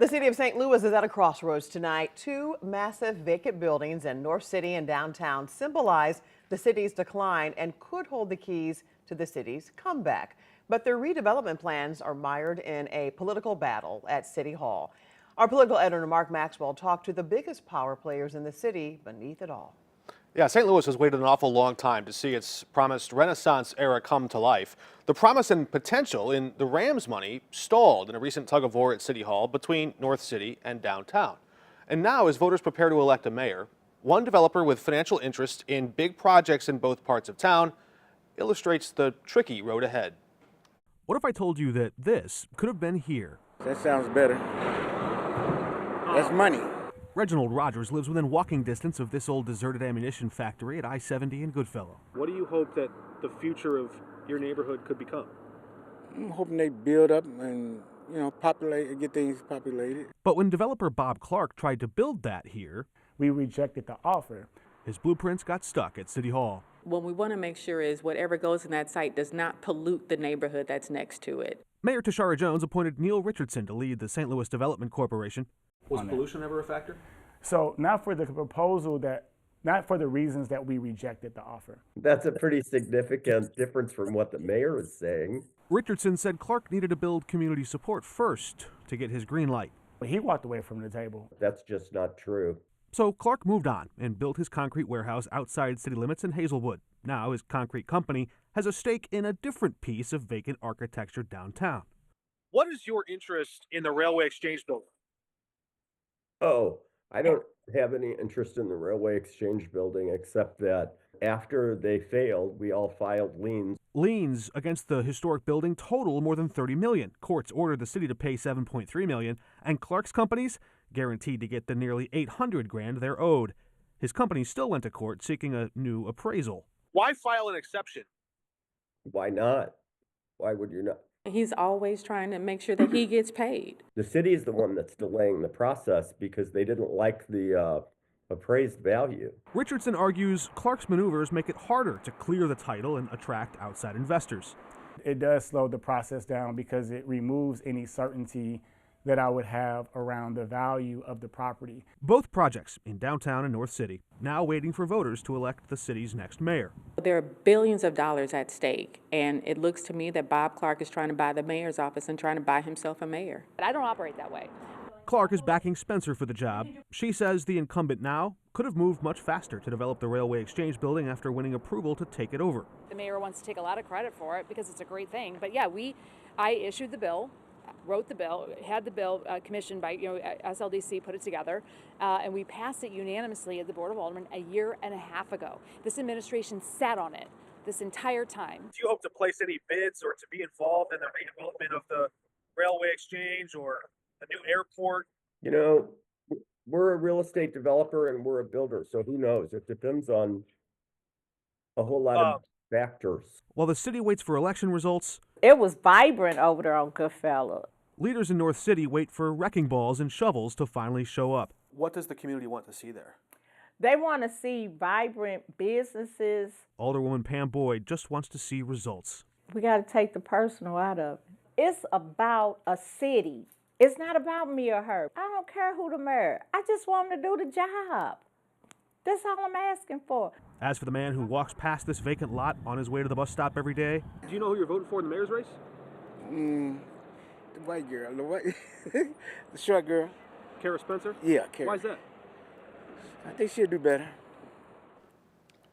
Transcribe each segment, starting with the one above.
The city of St. Louis is at a crossroads tonight. Two massive vacant buildings in North City and downtown symbolize the city's decline and could hold the keys to the city's comeback. But their redevelopment plans are mired in a political battle at City Hall. Our political editor, Mark Maxwell, talked to the biggest power players in the city beneath it all. Yeah, St. Louis has waited an awful long time to see its promised Renaissance era come to life. The promise and potential in the Rams money stalled in a recent tug of war at City Hall between North City and downtown. And now, as voters prepare to elect a mayor, one developer with financial interest in big projects in both parts of town illustrates the tricky road ahead. What if I told you that this could have been here? That sounds better. That's money. Reginald Rogers lives within walking distance of this old deserted ammunition factory at I-70 in Goodfellow. What do you hope that the future of your neighborhood could become? I'm hoping they build up and, populate, get things populated. But when developer Bob Clark tried to build that here, we rejected the offer. His blueprints got stuck at City Hall. What we want to make sure is whatever goes in that site does not pollute the neighborhood that's next to it. Mayor Tashara Jones appointed Neil Richardson to lead the St. Louis Development Corporation. Was pollution ever a factor? So not for the proposal not for the reasons that we rejected the offer. That's a pretty significant difference from what the mayor is saying. Richardson said Clark needed to build community support first to get his green light. He walked away from the table. That's just not true. So Clark moved on and built his concrete warehouse outside city limits in Hazelwood. Now his concrete company has a stake in a different piece of vacant architecture downtown. What is your interest in the Railway Exchange building? Oh, I don't have any interest in the Railway Exchange building except that after they failed, we all filed liens. Liens against the historic building total more than $30 million. Courts ordered the city to pay $7.3 million, and Clark's companies guaranteed to get the nearly $800,000 they're owed. His company still went to court seeking a new appraisal. Why file an exception? Why not? Why would you not? He's always trying to make sure that he gets paid. The city is the one that's delaying the process because they didn't like the appraised value. Richardson argues Clark's maneuvers make it harder to clear the title and attract outside investors. It does slow the process down because it removes any certainty that I would have around the value of the property. Both projects in downtown and North City now waiting for voters to elect the city's next mayor. There are billions of dollars at stake, and it looks to me that Bob Clark is trying to buy the mayor's office and trying to buy himself a mayor. But I don't operate that way. Clark is backing Spencer for the job. She says the incumbent now could have moved much faster to develop the Railway Exchange building after winning approval to take it over. The mayor wants to take a lot of credit for it because it's a great thing. But yeah, I issued the bill, wrote the bill, had the bill commissioned by SLDC, put it together, and we passed it unanimously at the Board of Aldermen a year and a half ago. This administration sat on it this entire time. Do you hope to place any bids or to be involved in the redevelopment of the Railway Exchange or a new airport? We're a real estate developer and we're a builder, so who knows? It depends on a whole lot of factors. While the city waits for election results, it was vibrant over there on Goodfellow. Leaders in North City wait for wrecking balls and shovels to finally show up. What does the community want to see there? They want to see vibrant businesses. Alderwoman Pam Boyd just wants to see results. We got to take the personal out of it. It's about a city. It's not about me or her. I don't care who the mayor. I just want them to do the job. That's all I'm asking for. As for the man who walks past this vacant lot on his way to the bus stop every day, do you know who you're voting for in the mayor's race? The white girl, the short girl. Kara Spencer? Yeah, Kara. Why is that? I think she'll do better.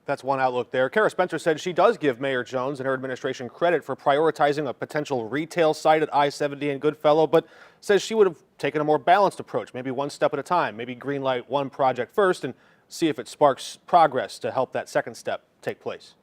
That's one outlook there. Kara Spencer said she does give Mayor Jones and her administration credit for prioritizing a potential retail site at I-70 and Goodfellow, but says she would have taken a more balanced approach, maybe one step at a time, maybe greenlight one project first and see if it sparks progress to help that second step take place.